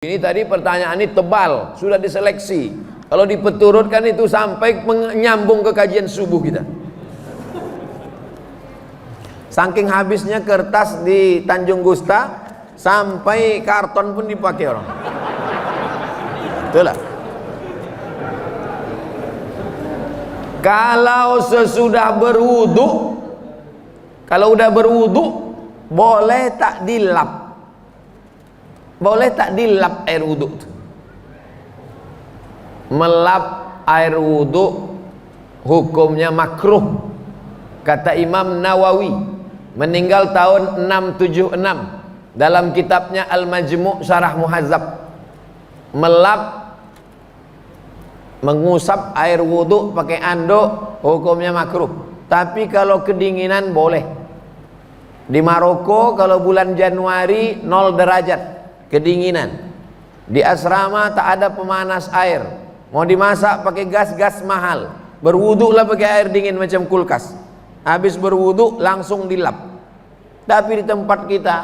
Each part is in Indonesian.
Ini tadi pertanyaan ini tebal, sudah diseleksi. Kalau dipeturutkan itu sampai menyambung ke kajian subuh kita. Saking habisnya kertas di Tanjung Gusta, sampai karton pun dipakai orang. Itulah. Kalau sesudah berwudu, kalau udah berwudu, boleh tak dilap? Boleh tak dilap air wudhu? Melap air wudhu hukumnya makruh, kata Imam Nawawi, meninggal tahun 676, dalam kitabnya Al-Majmu' Syarah Muhazzab. Melap, mengusap air wudhu pakai anduk hukumnya makruh. Tapi kalau kedinginan boleh. Di Maroko kalau bulan Januari 0 derajat kedinginan, di asrama tak ada pemanas air, mau dimasak pakai gas mahal, berwuduklah pakai air dingin macam kulkas. Habis berwuduk langsung dilap. Tapi di tempat kita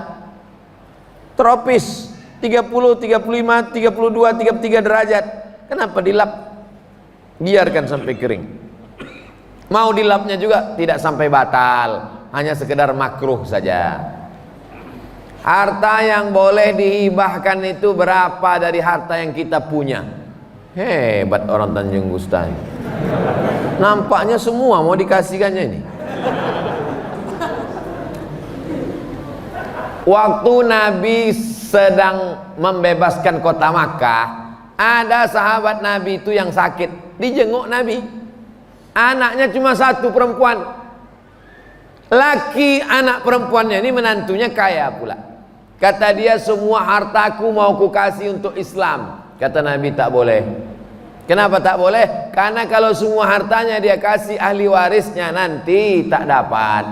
tropis 30, 35, 32, 33 derajat, kenapa dilap? Biarkan sampai kering. Mau dilapnya juga tidak sampai batal, hanya sekedar makruh saja. Harta yang boleh dihibahkan itu berapa dari harta yang kita punya? Hebat orang Tanjung Gusta. Nampaknya semua mau dikasihkannya ini. Waktu Nabi sedang membebaskan kota Makkah, ada sahabat Nabi itu yang sakit, dijenguk Nabi. Anaknya cuma satu, perempuan. Laki anak perempuannya ini menantunya kaya pula. Kata dia, semua hartaku mau ku kasih untuk Islam. Kata Nabi, tak boleh. Kenapa tak boleh? Karena kalau semua hartanya dia kasih ahli warisnya, nanti tak dapat.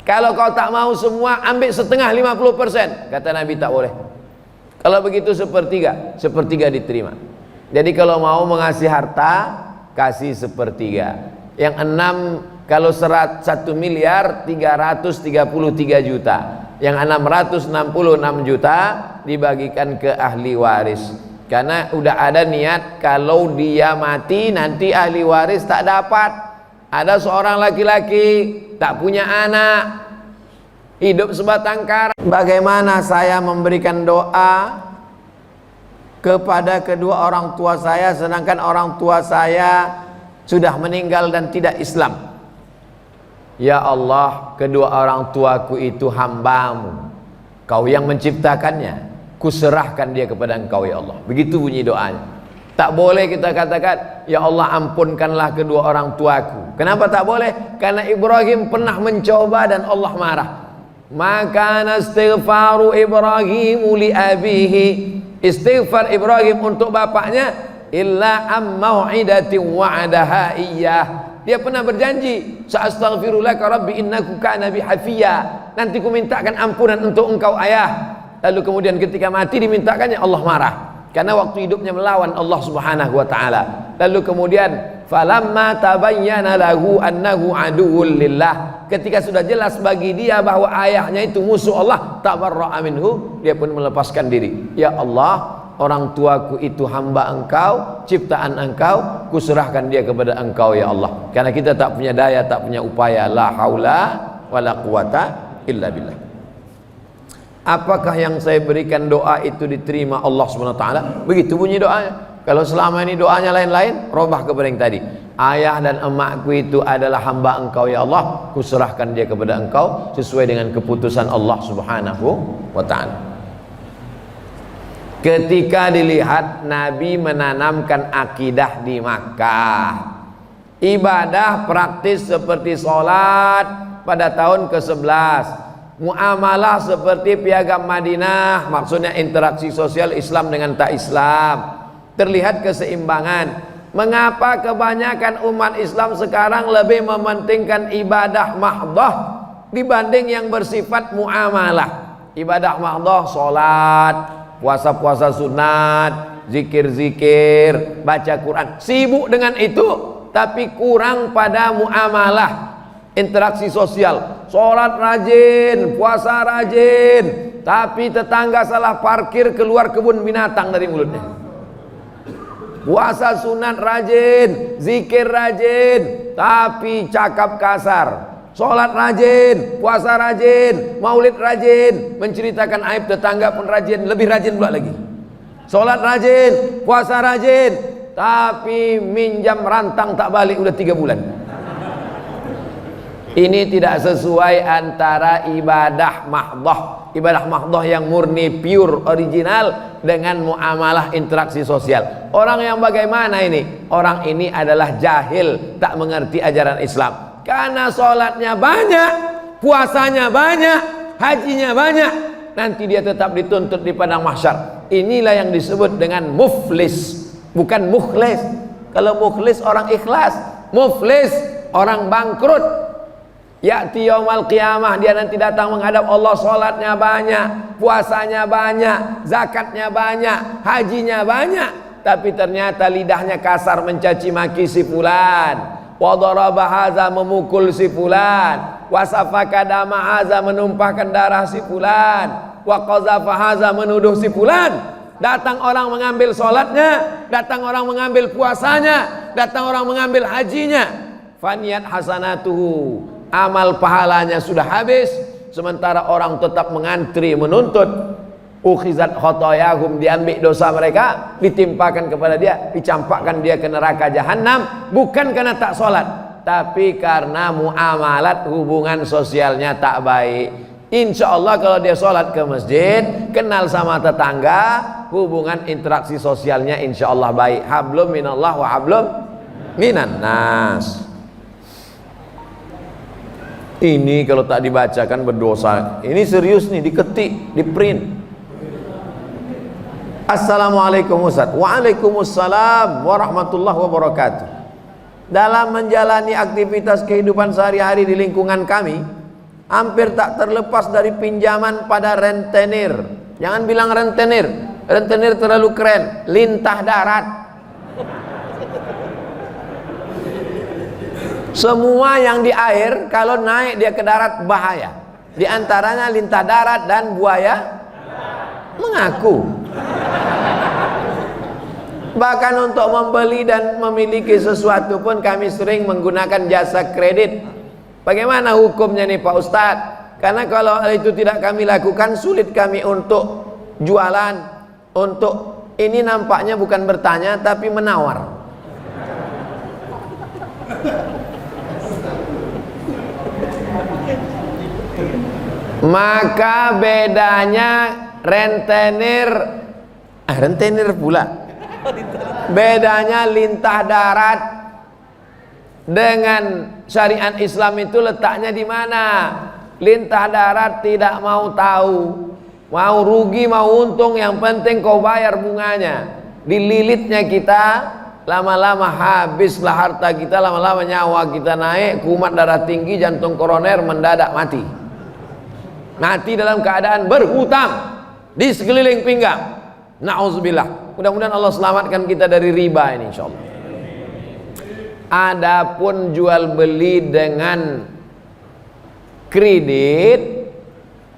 Kalau kau tak mau semua, ambil setengah, 50%. Kata Nabi, tak boleh. Kalau begitu sepertiga diterima. Jadi kalau mau mengasih harta, kasih sepertiga. Yang 6, kalau 1 miliar 333 juta, yang 666 juta dibagikan ke ahli waris. Karena udah ada niat kalau dia mati nanti ahli waris tak dapat. Ada seorang laki-laki tak punya anak, hidup sebatang kara. Bagaimana saya memberikan doa kepada kedua orang tua saya sedangkan orang tua saya sudah meninggal dan tidak Islam? Ya Allah, kedua orang tuaku itu hambamu, Kau yang menciptakannya, kuserahkan dia kepada Engkau ya Allah. Begitu bunyi doanya. Tak boleh kita katakan, ya Allah ampunkanlah kedua orang tuaku. Kenapa tak boleh? Karena Ibrahim pernah mencoba dan Allah marah. Maka istighfaru Ibrahim li abihi, istighfar Ibrahim untuk bapaknya, illa am mau'idatin wa'adaha iyyah. Dia pernah berjanji, sa'astaghfirulaka rabbi innaku kana bi hafiya, nanti ku mintakan ampunan untuk engkau ayah. Lalu kemudian ketika mati dimintakannya, Allah marah karena waktu hidupnya melawan Allah Subhanahu wa taala. Lalu kemudian falamma tabayyana lahu annahu aduwwul lillah, ketika sudah jelas bagi dia bahwa ayahnya itu musuh Allah, tabarra'a minhu, dia pun melepaskan diri. Ya Allah, orang tuaku itu hamba Engkau, ciptaan Engkau, kuserahkan dia kepada Engkau ya Allah. Karena kita tak punya daya, tak punya upaya. La haula wala quwata illa billah. Apakah yang saya berikan doa itu diterima Allah SWT? Begitu bunyi doanya. Kalau selama ini doanya lain-lain, robah kepada yang tadi. Ayah dan emakku itu adalah hamba Engkau ya Allah, kuserahkan dia kepada Engkau sesuai dengan keputusan Allah Subhanahu wa ta'ala. Ketika dilihat Nabi menanamkan akidah di Makkah, ibadah praktis seperti sholat pada tahun ke-11, muamalah seperti piagam Madinah, maksudnya interaksi sosial Islam dengan tak Islam, terlihat keseimbangan. Mengapa kebanyakan umat Islam sekarang lebih mementingkan ibadah mahdhah dibanding yang bersifat muamalah? Ibadah mahdhah, sholat, puasa-puasa sunat, zikir-zikir, baca Quran, sibuk dengan itu, tapi kurang pada muamalah, interaksi sosial. Sholat rajin, puasa rajin, tapi tetangga salah parkir, keluar kebun binatang dari mulutnya. Puasa sunat rajin, zikir rajin, tapi cakap kasar. Sholat rajin, puasa rajin, maulid rajin, menceritakan aib tetangga pun rajin, lebih rajin pula lagi. Sholat rajin, puasa rajin, tapi minjam rantang tak balik udah 3 bulan. Ini tidak sesuai antara ibadah mahdoh yang murni, pure, original, dengan muamalah interaksi sosial. Orang yang bagaimana ini? Orang ini adalah jahil, tak mengerti ajaran Islam. Karena sholatnya banyak, puasanya banyak, hajinya banyak, nanti dia tetap dituntut di padang mahsyar. Inilah yang disebut dengan muflis, bukan mukhlis. Kalau mukhlis orang ikhlas, muflis orang bangkrut. Ya'ti yaumal qiyamah, dia nanti datang menghadap Allah, sholatnya banyak, puasanya banyak, zakatnya banyak, hajinya banyak, tapi ternyata lidahnya kasar mencaci maki si fulan. Wa daraba haza, memukul si fulan. Wa safaka dama haza, menumpahkan darah si fulan. Wa qazafa haza, menuduh si fulan. Datang orang mengambil sholatnya, datang orang mengambil puasanya, datang orang mengambil hajinya. Faniyat hasanatuhu, amal pahalanya sudah habis, sementara orang tetap mengantri menuntut. Ukhizat khotoyahum, diambil dosa mereka, ditimpakan kepada dia, dicampakkan dia ke neraka jahanam, bukan karena tak sholat, tapi karena muamalat, hubungan sosialnya tak baik. Insya Allah kalau dia sholat ke masjid, kenal sama tetangga, hubungan interaksi sosialnya insya Allah baik. Hablum minallah wa hablum minan nas. Ini kalau tak dibacakan berdosa. Ini serius nih, diketik, di print. Assalamualaikum Ustaz. Waalaikumsalam warahmatullahi wabarakatuh. Dalam menjalani aktivitas kehidupan sehari-hari di lingkungan kami, hampir tak terlepas dari pinjaman pada rentenir. Jangan bilang rentenir, rentenir terlalu keren, lintah darat. Semua yang di air kalau naik dia ke darat bahaya. Di antaranya lintah darat dan buaya mengaku. Bahkan untuk membeli dan memiliki sesuatu pun kami sering menggunakan jasa kredit. Bagaimana hukumnya nih Pak Ustadz? Karena kalau itu tidak kami lakukan, sulit kami untuk jualan. Untuk ini nampaknya bukan bertanya tapi menawar. Maka bedanya rentenir pula. Bedanya lintah darat dengan syariat Islam itu letaknya di mana? Lintah darat tidak mau tahu, mau rugi mau untung, yang penting kau bayar bunganya. Dililitnya kita, lama-lama habislah harta kita, lama-lama nyawa kita naik, kumat darah tinggi, jantung koroner mendadak mati. Mati dalam keadaan berhutang di sekeliling pinggang. Na'udzubillah. Mudah-mudahan Allah selamatkan kita dari riba ini insyaallah. Adapun jual beli dengan kredit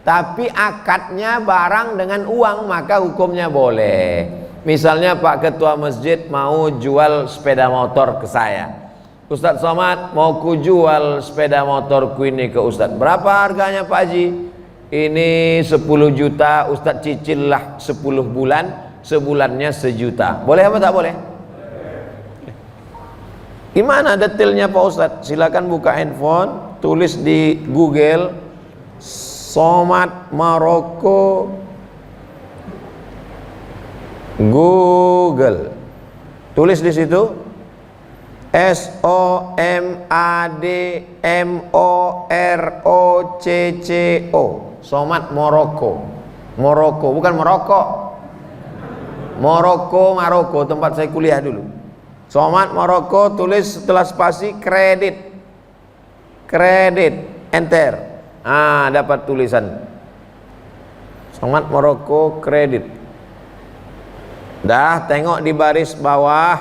tapi akadnya barang dengan uang, maka hukumnya boleh. Misalnya Pak Ketua Masjid mau jual sepeda motor ke saya. Ustadz Somad, mau ku jual sepeda motorku ini ke Ustadz. Berapa harganya Pak Haji? Ini 10 juta, Ustadz cicil lah 10 bulan, sebulannya 1 juta. Boleh apa tak boleh? Gimana detailnya Pak Ustadz? Silakan buka handphone, tulis di Google Somad Maroko, Google, tulis di situ SOMADMOROCCO, Somad Maroko. Maroko bukan merokok. Maroko tempat saya kuliah dulu. Somad Maroko, tulis setelah spasi kredit, enter. Dapat tulisan Somad Maroko kredit. Dah tengok di baris bawah,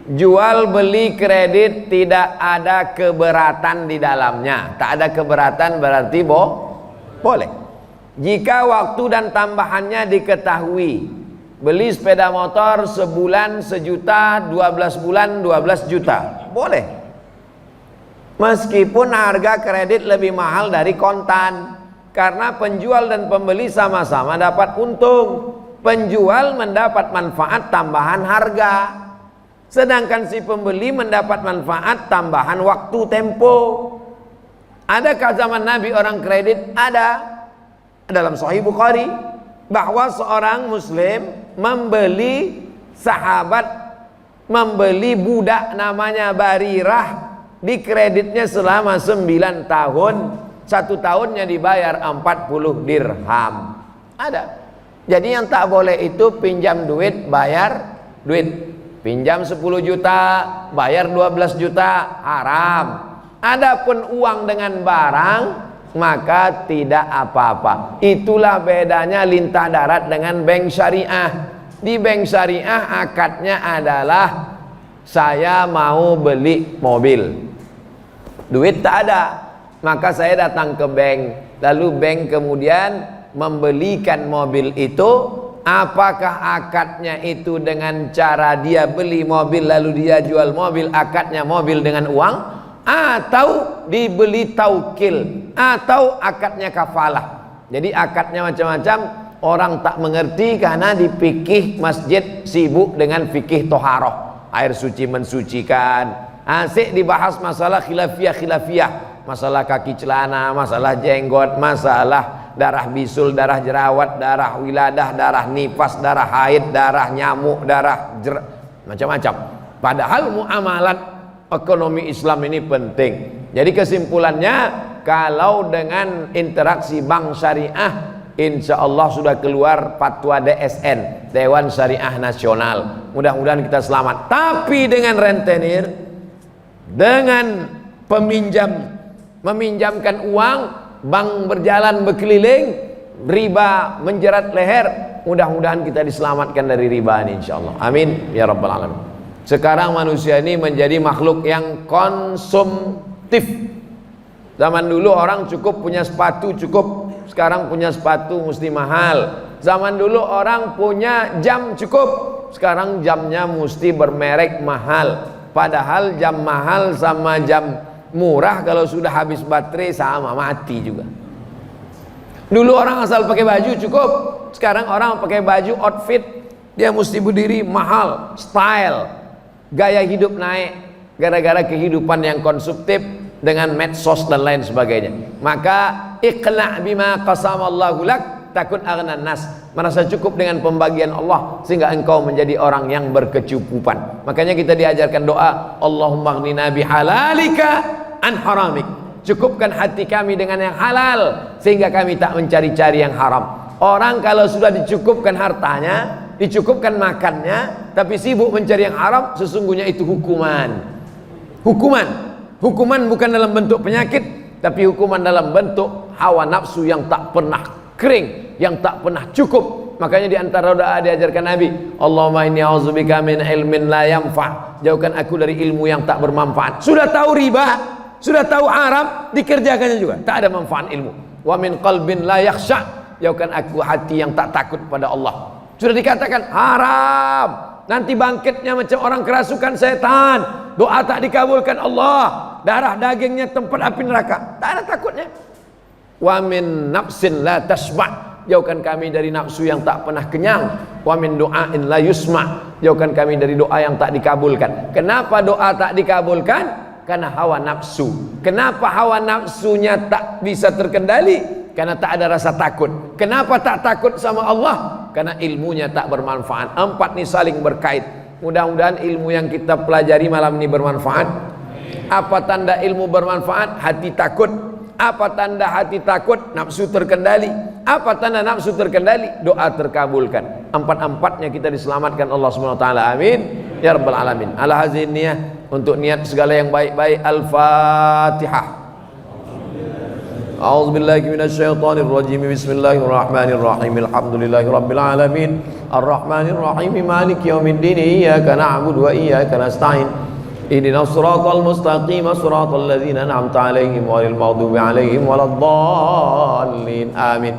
jual beli kredit tidak ada keberatan di dalamnya. Tak ada keberatan berarti boleh. jika waktu dan tambahannya diketahui. Beli sepeda motor sebulan 1 juta, 12 bulan 12 juta, boleh. Meskipun harga kredit lebih mahal dari kontan, karena penjual dan pembeli sama-sama dapat untung. Penjual mendapat manfaat tambahan harga, sedangkan si pembeli mendapat manfaat tambahan waktu tempo. Adakah zaman Nabi orang kredit? Ada. Dalam Sahih Bukhari bahwa seorang muslim membeli budak namanya Barirah, di kreditnya selama 9 tahun, 1 tahunnya dibayar 40 dirham. Ada. Jadi yang tak boleh itu pinjam duit, bayar duit. Pinjam 10 juta, bayar 12 juta, haram. Adapun uang dengan barang, maka tidak apa-apa. Itulah bedanya lintah darat dengan bank syariah. Di bank syariah akadnya adalah saya mau beli mobil, duit tak ada, maka saya datang ke bank, lalu bank kemudian membelikan mobil itu. Apakah akadnya itu dengan cara dia beli mobil lalu dia jual mobil, akadnya mobil dengan uang, atau dibeli taukil, atau akadnya kafalah. Jadi akadnya macam-macam, orang tak mengerti karena di fikih masjid sibuk dengan fikih toharoh, air suci mensucikan. Asik dibahas masalah khilafiyah, masalah kaki celana, masalah jenggot, masalah darah bisul, darah jerawat, darah wiladah, darah nifas, darah haid, darah nyamuk, darah macam-macam. Padahal muamalat ekonomi Islam ini penting. Jadi kesimpulannya, kalau dengan interaksi bank syariah, insya Allah sudah keluar fatwa DSN, Dewan Syariah Nasional. Mudah-mudahan kita selamat. Tapi dengan rentenir, dengan meminjamkan uang, bank berjalan berkeliling, riba menjerat leher, mudah-mudahan kita diselamatkan dari riba ini insyaallah. Amin ya rabbal alamin. Sekarang manusia ini menjadi makhluk yang konsumtif. Zaman dulu orang cukup punya sepatu cukup, sekarang punya sepatu mesti mahal. Zaman dulu orang punya jam cukup, sekarang jamnya mesti bermerek mahal. Padahal jam mahal sama jam murah kalau sudah habis baterai sama, mati juga. Dulu orang asal pakai baju cukup, sekarang orang pakai baju outfit, dia mesti berdiri, mahal, style, gaya hidup naik gara-gara kehidupan yang konsumtif dengan medsos dan lain sebagainya. Maka iqna' bima qasamallahu lak takun aghnan nas, merasa cukup dengan pembagian Allah sehingga engkau menjadi orang yang berkecukupan. Makanya kita diajarkan doa, Allahumma aghnina bihalalika an haramik, cukupkan hati kami dengan yang halal sehingga kami tak mencari-cari yang haram. Orang kalau sudah dicukupkan hartanya, dicukupkan makannya, tapi sibuk mencari yang haram, sesungguhnya itu hukuman. Hukuman bukan dalam bentuk penyakit, tapi hukuman dalam bentuk hawa nafsu yang tak pernah kering, yang tak pernah cukup. Makanya di antara doa diajarkan Nabi, Allahumma inni a'udzubika min ilmin la yanfa', jauhkan aku dari ilmu yang tak bermanfaat. Sudah tahu riba, sudah tahu haram, dikerjakannya juga tak ada manfaat ilmu. Wa min qalbin la yakhsha', jauhkan aku hati yang tak takut pada Allah. Sudah dikatakan haram, nanti bangkitnya macam orang kerasukan setan, doa tak dikabulkan Allah, darah dagingnya tempat api neraka, tak ada takutnya. Wa min nafsin la tashba', jauhkan kami dari nafsu yang tak pernah kenyang. Wa min du'ain la yusma', jauhkan kami dari doa yang tak dikabulkan. Kenapa doa tak dikabulkan? Karena hawa nafsu. Kenapa hawa nafsunya tak bisa terkendali? Karena tak ada rasa takut. Kenapa tak takut sama Allah? Karena ilmunya tak bermanfaat. 4 ini saling berkait. Mudah-mudahan ilmu yang kita pelajari malam ini bermanfaat. Apa tanda ilmu bermanfaat? Hati takut. Apa tanda hati takut? Nafsu terkendali. Apa tanda nafsu terkendali? Doa terkabulkan. 4-4-nya kita diselamatkan Allah SWT. Amin ya rabbal alamin. Ala hazin niyah, untuk niat segala yang baik-baik. Al-Fatihah. A'udzubillahi minasyaitonir rajim. Bismillahirrahmanirrahim. Alhamdulillahi rabbil alamin. Arrahmanir rahim. Maliki yaumiddin. Iyyaka na'budu wa iyyaka nasta'in. Ihdinas siratal mustaqim. Siratal ladzina an'amta 'alaihim ghairil maghdubi 'alaihim waladdallin. Amin.